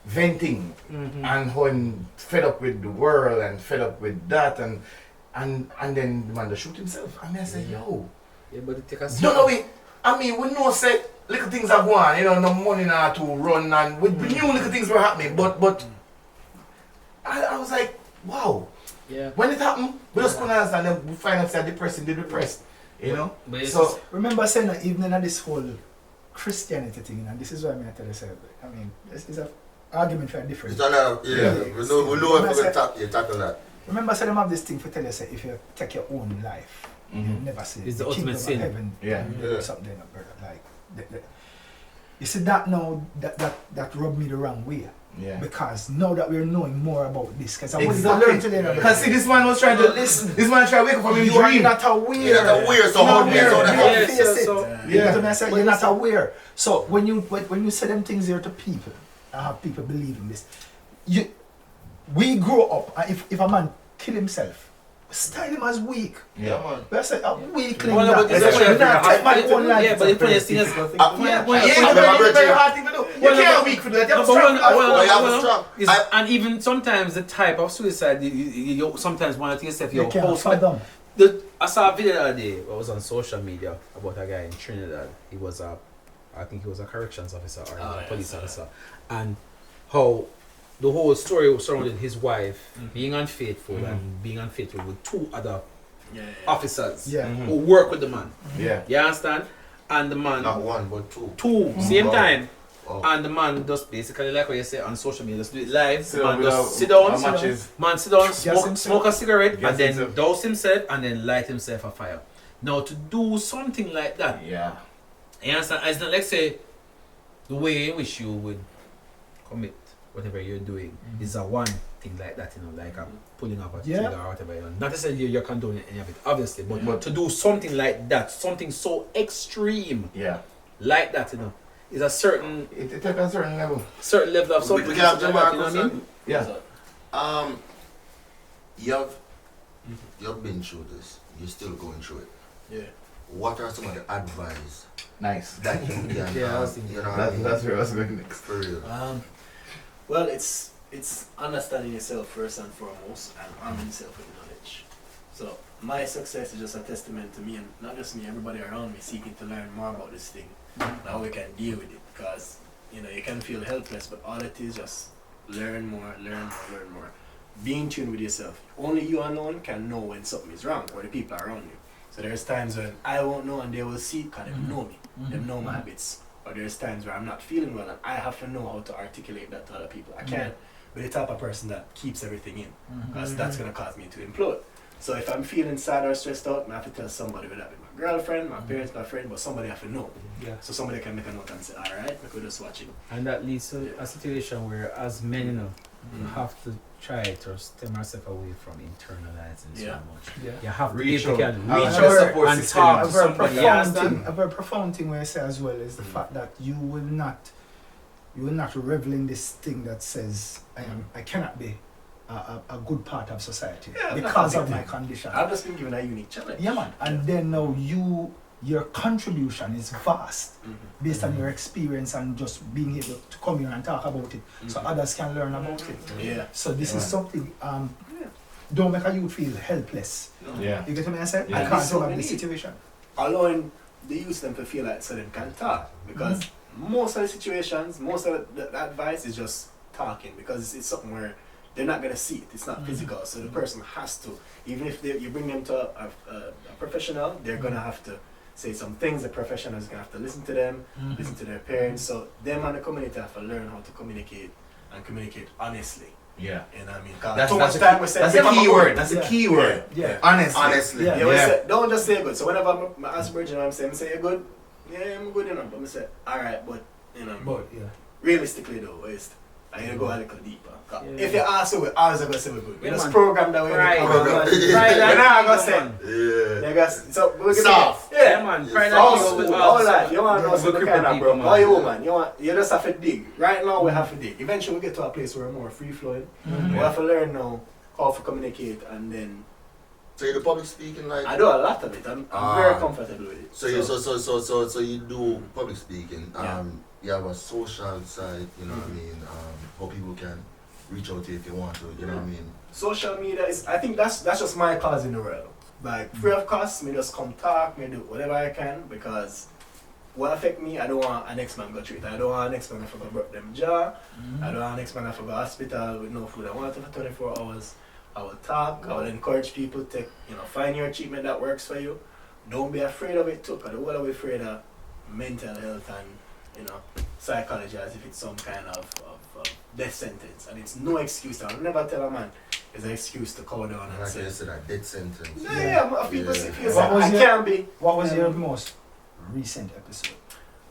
venting and how him fed up with the world and fed up with that and then the man just shoot himself. I mean I say, yo. Yeah, but it take a No, wait. I mean, we know say little things are going on, you know, no money now to run and we knew little things were happening, but I was like, wow. Yeah. When it happened, we just couldn't understand, then we find out that the person did depressed, you know? But it's So Remember saying that even in this whole Christianity thing, and this is why I tell you, I mean, it's an argument for a difference. It's another, yeah. We know if we're going to tackle that. Remember, say them have this thing for tell you, say, if you take your own life, you never see It's the kingdom ultimate of sin. heaven. Yeah. Yeah. Something like that. Like, you see that now, that rubbed me the wrong way. yeah. Because now that we're knowing more about this, because I want to Exactly. learn today. Because see, this man was trying to Listen. This man tried to wake up from his You are dream. not aware. You're not aware, so You're how not do you know aware. that? You Yeah, face so- it. so- You Yeah. get what I say? You're not aware. So when you say them things here to people, and have people believe in this, we grow up, and if a man kill himself, style him as weak. Yeah. man. We say a weakling. Well, no, but that. it's We're a- not take my own life. Yeah, but the funniest thing is, Yeah, Yeah, well, it's I'm a very, not very sure. hard thing to do. You Well, can't no, weak for that. You No, have but to well, strong. well, you have well, strong. is- and even sometimes the type of suicide, you sometimes want to think yourself, You your can't whole fathom. I saw a video the other day. I was on social media about a guy in Trinidad. He was I think he was a corrections officer or a police officer, and how the whole story surrounded his wife being unfaithful and being unfaithful with two other officers Yeah. who work with the man. Yeah. You understand? And the man Not one, but two. same Wow. time. Oh. And the man just basically like what you say on social media, just do it live. Sit Man down just without- sit down, how much is- man sit down, Gas smoke himself. a cigarette, Gas and then himself. douse himself, and then light himself a fire. Now to do something like that, Yeah. you understand? It's not like say the way in which you would commit whatever you're doing is a one thing like that, you know, like pulling up a Yeah. trigger or whatever. You know. Not necessarily you're condoning any of it, obviously, but to do something like that, something so extreme Yeah. like that, you know, is a certain It takes a certain level. level of We something. can have like that, you know what I Marcus mean? Yeah. You've been through this. You're still going through it. Yeah. What are some of the advice Nice. that you can Yeah, I was thinking you know what I mean? That's where I was going next. For real. Well, it's understanding yourself first and foremost, and arming yourself with knowledge. So my success is just a testament to me, and not just me, everybody around me seeking to learn more about this thing, and how we can deal with it. Because you can feel helpless, but all it is just learn more. Being tuned with yourself. Only you alone can know when something is wrong, or the people around you. So there's times when I won't know and they will see because they know me. They know my habits. Or there's times where I'm not feeling well and I have to know how to articulate that to other people. I can't be the type of person that keeps everything in, Mhm. because that's gonna cause me to implode. So if I'm feeling sad or stressed out, I have to tell somebody, whether that be my girlfriend, my parents, my friend, but somebody have to know. Yeah. So somebody can make a note and say, alright, we could just watch it. And that leads to a situation where, as men, you know, you Mhm. have to try to stem ourselves away from internalizing so Yeah. much. Yeah. You have to Reach be able to out. reach Have a out support and system. talk A to very somebody. You profound understand? thing. A very profound thing where I say as well is the fact that you will not revel in this thing that says I cannot be a good part of society Yeah, because that's a of big my thing. condition. I've just been given a unique challenge. Yeah, man. And then now your contribution is vast Mhm. based on your experience and just being able to come here and talk about it, so Mhm. others can learn about it. Yeah. So this is Right. something. Yeah. Don't make a youth feel helpless. No. Yeah. You get what I say? Yeah. Because So of many- the situation. Allowing the youth them to feel like so they can talk, because most of the situations, most of the advice is just talking, because it's something where they're not gonna see it. It's not physical, so the person has to. Even if you bring them to a professional, they're gonna have to say some things. The professional is gonna have to listen to them, listen to their parents. So them and the community have to learn how to communicate and communicate honestly. Yeah. You know what I mean? 'Cause That's too much the time key- we say, that's "Give the them a key good." word. That's the Yeah. key word. Yeah. Honestly. Honestly. Yeah. You always Yeah. say, don't just say good. So whenever I ask Bridget, I'm say you good? Yeah, I'm good, you know. But I say, alright, but, you know, But yeah. realistically though, I need to go a little deeper. 'Cause Yeah. If you ask me, I was going to say we're good. We Yeah, just man. program that way. Pride. Program. Pride We're and not ego, going to say. man. Yeah. You guys, so we're going Soft. Yeah, Yeah. man. Yeah, Pride all and ego school, with All us. that, you want to know Yeah, some we kind of cripple bro. people, Oh, you man. woman, you just have to dig. Right now we have to dig. Eventually we get to a place where we're more free flowing. Mhm. We have to learn now how to communicate, and then So you do public speaking like. I do a lot of it. I'm very comfortable with it. So you do public speaking. Yeah. You have a social side. You know what I mean. How people can reach out to you if you want to. You know what I mean. Social media is, I think that's just my cause in the world. Like free of cost, me just come talk, me do whatever I can, because what affect me, I don't want an next man go treat. I don't want an next man to go broke them jaw. I don't want an next man to go hospital with no food and water for 24 hours. I will talk, I will encourage people to, find your treatment that works for you. Don't be afraid of it too, because the world are afraid of mental health and, psychology as if it's some kind of death sentence. And it's no excuse. I'll never tell a man it's an excuse to call down and Like say, you said, a death sentence. people say, What was I your- can't be. What was your most recent episode?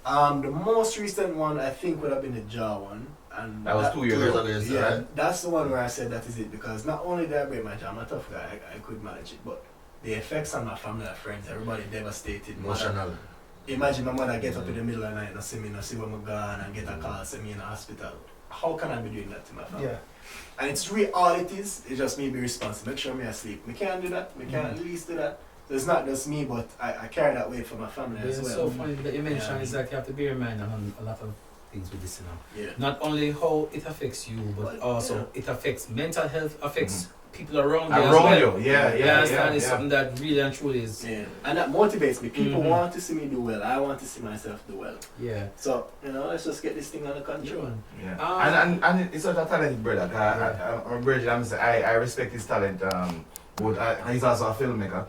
The most recent one I think would have been the jaw one. And That was 2 years 2 years ago. ago, yes, yeah, right? that's the one where I said that is it, because not only did I break my jaw, I'm a tough guy, I could manage it, but the effects on my family and friends, everybody devastated. Emotional. Imagine my mother get up in the middle of the night and see me, not see where I'm gone, and get a call, see me in the hospital. How can I be doing that to my family? Yeah. And it's really all it is. It's just me be responsible. Make sure me asleep. Me can't do that. Me can't at least do that. So it's not just me, but I carry that weight for my family It's as well. so funny that you mentioned Yeah. is that you have to bear in mind on a lot of things with this, Yeah. Not only how it affects you, but also it affects mental health, affects people around you. as Around well. you. Yeah, You yeah, understand? yeah. It's something that really and truly is. Yeah. And that motivates me. People Mhm. want to see me do well. I want to see myself do well. Yeah. So, let's just get this thing under control. Yeah. Ah. And it's such a talented brother. I'm Bridget, I respect his talent. But he's also a filmmaker.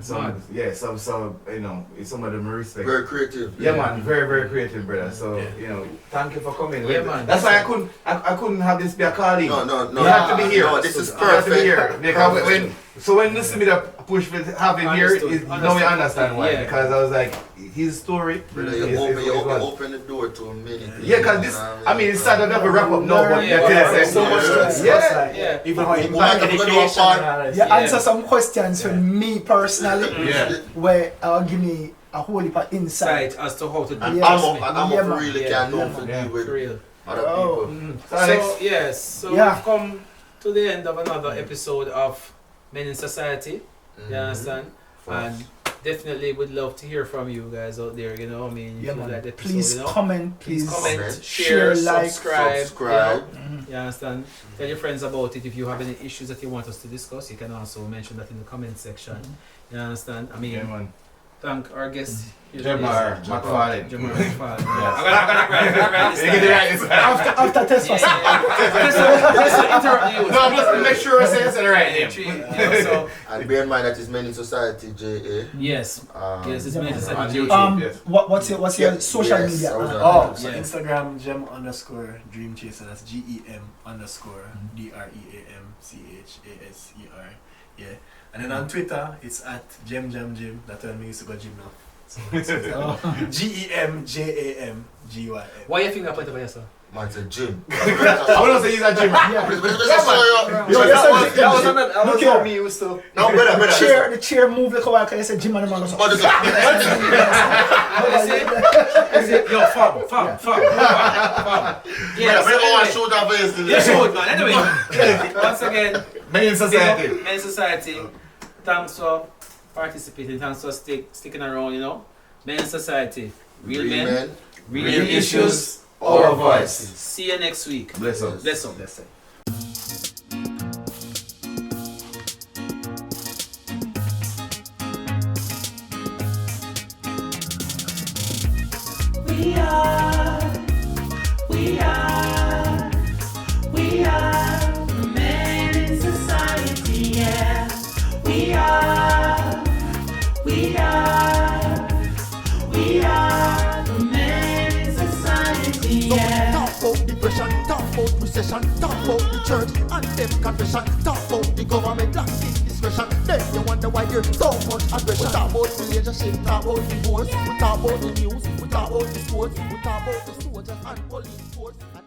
So Man. yeah, so it's somebody I respect. Very creative. Yeah, man, very very creative, brother. So Yeah. thank you for coming. Yeah, man. That's why I couldn't have this be a calling. No. You have to be here. No, this is You have to be here perfect. because when you see me the push for having here, Understood. now you understand why. Yeah. Because I was like, his story. Brother, is- you is what- open the door to many things. Yeah, because this, I mean, it's sad that we wrap up now, but Yeah, yeah, there's so much to discuss. Yeah. Like, Yeah. even how it We impact might have to do a education part. and all that. You Yeah. answer some questions for me personally, Yeah. where I'll give me a whole heap of insight. Sight as to how to do And Yeah. I'm Yeah, up man. really Yeah. can't know Yeah, for man. deal with For real. other Oh. people. So, So Alex, yes, so Yeah. we've come to the end of another episode of Men in Society. You understand? And definitely would love to hear from you guys out there. You know, I mean, if Yeah, you man. like the episode, Please you know, comment. please Please comment, comment, share, share, like, subscribe. subscribe. You know? Mhm. You understand? Tell your friends about it. If you have any issues that you want us to discuss, you can also mention that in the comment section. You understand? I mean, yeah, man. thank our guest. Jamar McFarlane. Jamar McFarlane. Yes. I'm gonna You get it right. After test Yeah, first. yeah. Just to interrupt you. No, just make sure I say the right name. So, And bear in mind that is Menin Society JA. yes. Yes, it's Yeah, meant man. to Yes. What's your Yeah, social yes, media? I was Oh, so Yeah. Instagram gem_dream chaser. That's GEM_DREAMCHASER. Yeah. And then on Twitter, it's at GemJamGym. That's when we used to go gym now. So it's GEMJAMGYM. Why you finger point over here, sir? Man, it's a gym. I want to say he's a gym. Yeah. Please, please, please, show you. That was Look here. how me used to. No, brother. The chair move like a while because you said Jim and the man or something. But it's Yo, fam. Yeah, but I want to shoot that face. You should, man. Anyway, once again, Menin Society. Men Society, thanks for participating, thanks for sticking around, you know. Men Society, real men, real issues, our voice. See you next week. Bless up. Bless up. We are the men in society, yeah. We are the men in society, yeah. Talk about depression, talk about recession, talk about the church and them confession, talk about the government lacking discretion. Then you wonder why there's so much aggression. We talk about relationship, talk about divorce, we talk about the news, we talk about the sports, we talk about the soldiers and police force. And